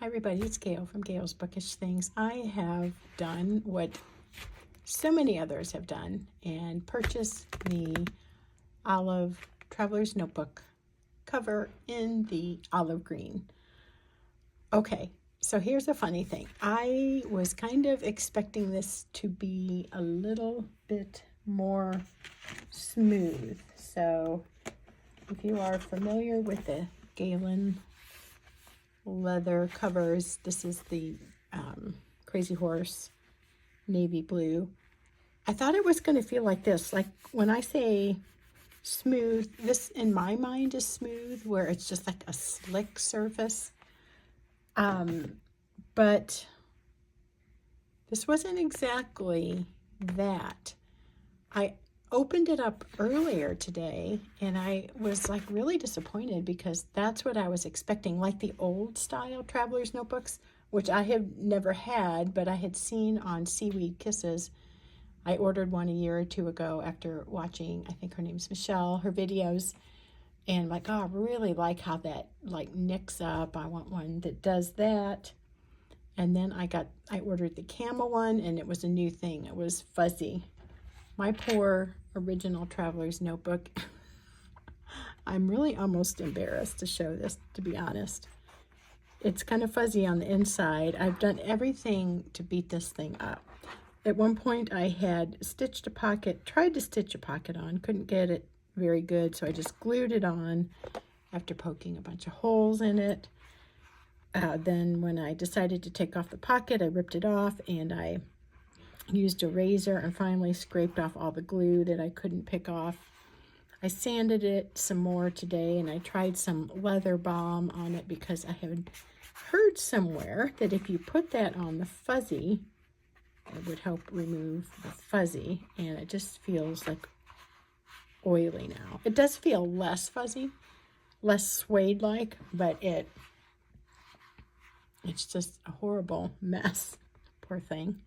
Hi everybody, it's Gail from Gail's Bookish Things. I have done what so many others have done and purchased the Olive Traveler's Notebook cover in the olive green. Okay, so here's a funny thing. I was kind of expecting this to be a little bit more smooth. So if you are familiar with the Galen leather covers, this is the Crazy Horse navy blue. I thought it was going to feel like this. Like when I say smooth, this in my mind is smooth, where it's just like a slick surface. But this wasn't exactly that. I opened it up earlier today and I was like really disappointed because that's what I was expecting, like the old style traveler's notebooks, which I have never had, but I had seen on Seaweed Kisses. I ordered one a year or two ago after watching, I think her name's Michelle, her videos, and like, oh, I really like how that like nicks up. I want one that does that. And then I ordered the camel one, and it was a new thing. It was fuzzy. My poor original traveler's notebook. I'm really almost embarrassed to show this, to be honest. It's kind of fuzzy on the inside. I've done everything to beat this thing up. At one point I had stitched a pocket, tried to stitch a pocket on, couldn't get it very good, so I just glued it on after poking a bunch of holes in it. Then when I decided to take off the pocket, I ripped it off and I used a razor and finally scraped off all the glue that I couldn't pick off. I sanded it some more today and I tried some leather balm on it because I had heard somewhere that if you put that on the fuzzy, it would help remove the fuzzy, and it just feels like oily now. It does feel less fuzzy, less suede-like, but it's just a horrible mess. Poor thing.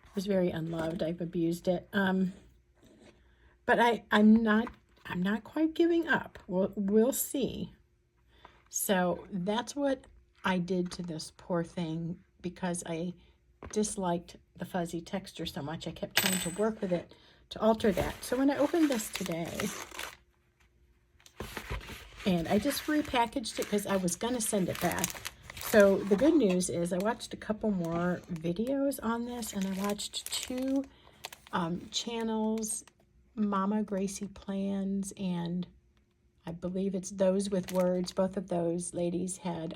It was very unloved. I've abused it. But I'm not quite giving up. We'll see. So that's what I did to this poor thing because I disliked the fuzzy texture so much. I kept trying to work with it to alter that. So when I opened this today, and I just repackaged it because I was going to send it back. So the good news is I watched a couple more videos on this, and I watched two channels, MamaGraciePlans, and I believe it's Those with Words. Both of those ladies had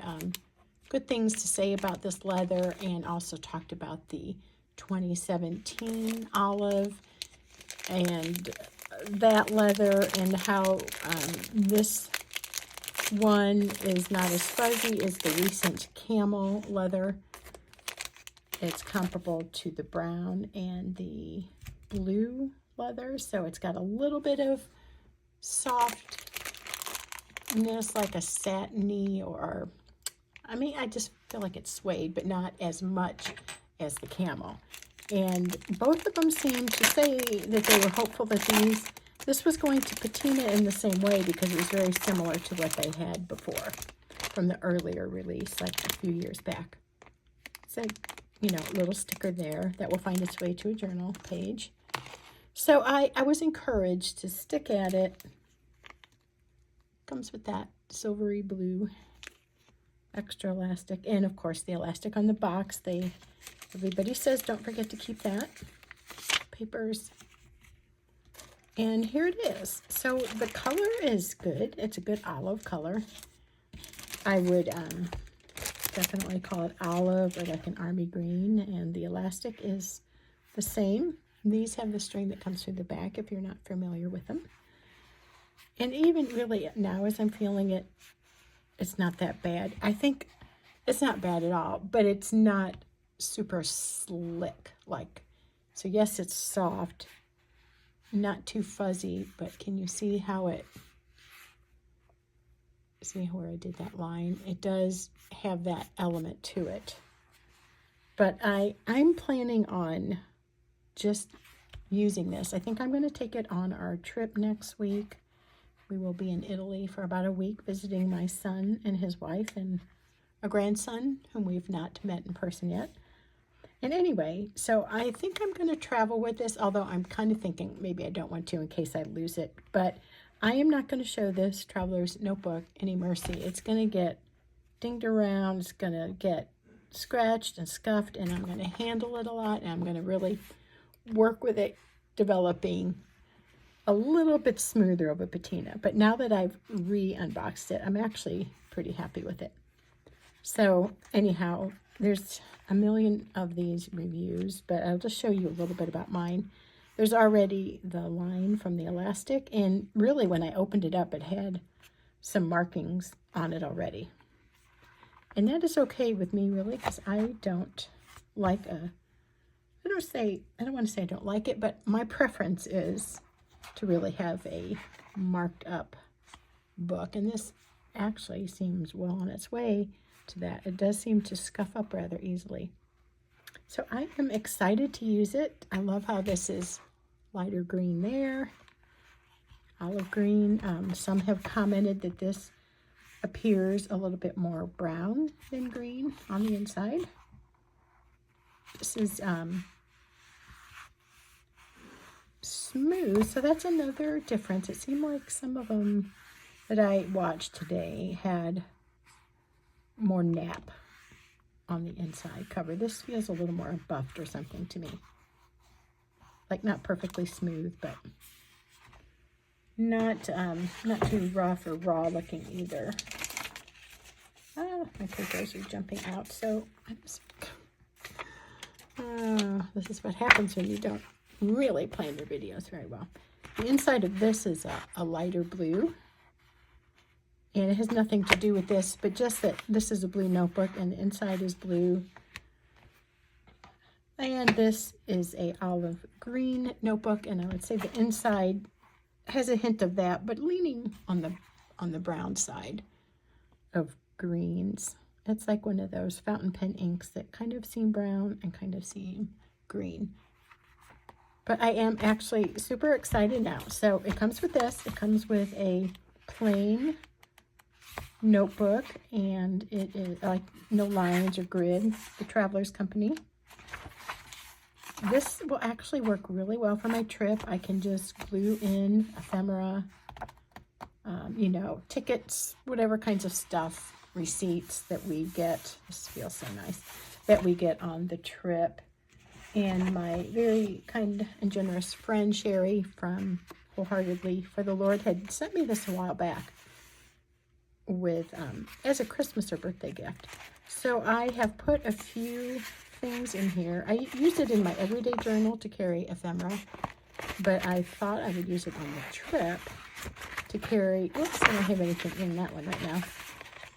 good things to say about this leather and also talked about the 2017 olive and that leather and how this one is not as fuzzy as the recent camel leather. It's comparable to the brown and the blue leather, so it's got a little bit of softness, like a satiny, or I mean, I just feel like it's suede, but not as much as the camel. And both of them seemed to say that they were hopeful that this was going to patina in the same way because it was very similar to what they had before from the earlier release, like a few years back. So, you know, little sticker there that will find its way to a journal page. So I was encouraged to stick at it. Comes with that silvery blue extra elastic, and of course the elastic on the box. Everybody says don't forget to keep that. Papers. And here it is. So the color is good. It's a good olive color. I would definitely call it olive or like an army green, and the elastic is the same. These have the string that comes through the back if you're not familiar with them. And even really now as I'm feeling it, it's not that bad. I think it's not bad at all, but it's not super slick. Like, so yes, it's soft, not too fuzzy, but can you see how see where I did that line? It does have that element to it. But I'm planning on just using this. I think I'm going to take it on our trip next week. We will be in Italy for about a week visiting my son and his wife and a grandson whom we've not met in person yet. And anyway, so I think I'm going to travel with this, although I'm kind of thinking maybe I don't want to in case I lose it. But I am not going to show this Traveler's Notebook any mercy. It's going to get dinged around. It's going to get scratched and scuffed, and I'm going to handle it a lot, and I'm going to really work with it, developing a little bit smoother of a patina. But now that I've re-unboxed it, I'm actually pretty happy with it. So anyhow, there's a million of these reviews, but I'll just show you a little bit about mine. There's already the line from the elastic, and really when I opened it up, it had some markings on it already. And that is okay with me, really, because I don't like I don't want to say I don't like it, but my preference is to really have a marked up book. And this actually seems well on its way to that. It does seem to scuff up rather easily. So I am excited to use it. I love how this is lighter green there, olive green. Some have commented that this appears a little bit more brown than green on the inside. This is smooth, so that's another difference. It seemed like some of them that I watched today had more nap on the inside cover. This feels a little more buffed or something to me. Like not perfectly smooth, but not too rough or raw looking either. My papers are jumping out, so this is what happens when you don't really plan your videos very well. The inside of this is a lighter blue, and it has nothing to do with this, but just that this is a blue notebook and the inside is blue. And this is a olive green notebook, and I would say the inside has a hint of that, but leaning on the brown side of greens. It's like one of those fountain pen inks that kind of seem brown and kind of seem green. But I am actually super excited now. So it comes with this. It comes with a plain notebook, and it is like no lines or grid, the Traveler's Company. This will actually work really well for my trip. I can just glue in ephemera, you know, tickets, whatever kinds of stuff, receipts that we get. This feels so nice, that we get on the trip. And my very kind and generous friend, Sherry, from Wholeheartedly for the Lord, had sent me this a while back with as a Christmas or birthday gift. So I have put a few things in here. I used it in my everyday journal to carry ephemera, but I thought I would use it on the trip to carry, oops, I don't have anything in that one right now,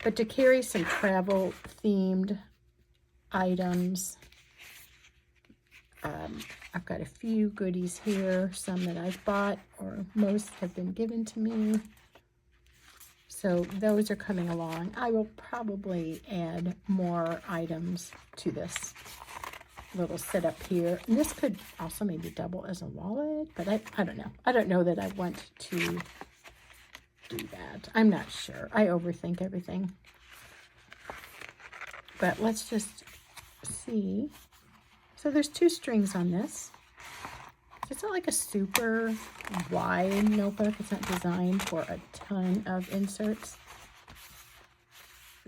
but to carry some travel themed items. I've got a few goodies here, some that I've bought, or most have been given to me. So those are coming along. I will probably add more items to this little setup here. And this could also maybe double as a wallet, but I don't know. I don't know that I want to do that. I'm not sure. I overthink everything. But let's just see. So there's 2 strings on this. It's not like a super wide notebook. It's not designed for a ton of inserts.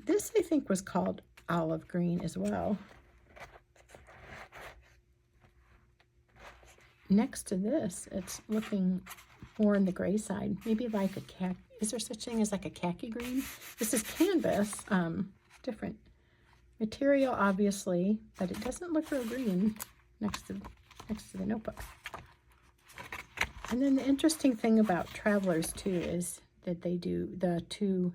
This, I think, was called olive green as well. Next to this, it's looking more on the gray side. Maybe like a khaki. Is there such thing as like a khaki green? This is canvas, different material, obviously, but it doesn't look real green next to the notebook. And then the interesting thing about Travelers too is that they do the 2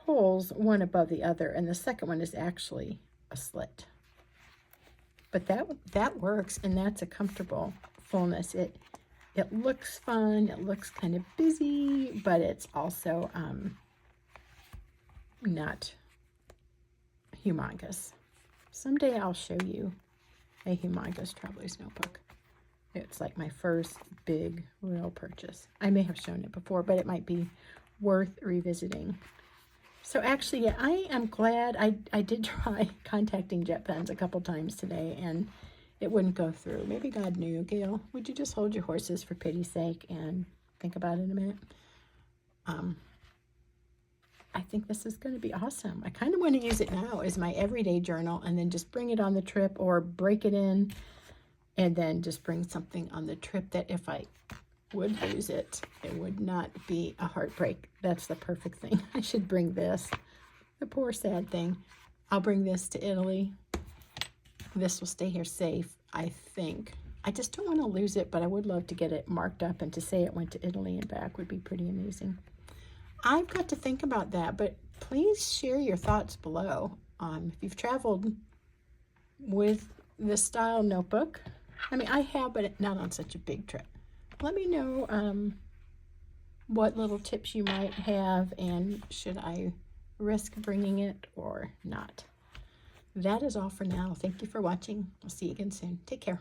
holes, one above the other, and the second one is actually a slit. But that works, and that's a comfortable fullness. It looks fun. It looks kind of busy, but it's also not humongous. Someday I'll show you a humongous Traveler's Notebook. It's like my first big real purchase. I may have shown it before, but it might be worth revisiting. So actually, yeah, I am glad I did try contacting JetPens a couple times today, and it wouldn't go through. Maybe God knew. Gail, would you just hold your horses for pity's sake and think about it a minute? I think this is going to be awesome. I kind of want to use it now as my everyday journal and then just bring it on the trip, or break it in and then just bring something on the trip that if I would lose it, it would not be a heartbreak. That's the perfect thing. I should bring this. The poor sad thing. I'll bring this to Italy. This will stay here safe, I think. I just don't want to lose it, but I would love to get it marked up, and to say it went to Italy and back would be pretty amazing. I've got to think about that, but please share your thoughts below. If you've traveled with this style notebook. I mean, I have, but not on such a big trip. Let me know what little tips you might have, and should I risk bringing it or not. That is all for now. Thank you for watching. I'll see you again soon. Take care.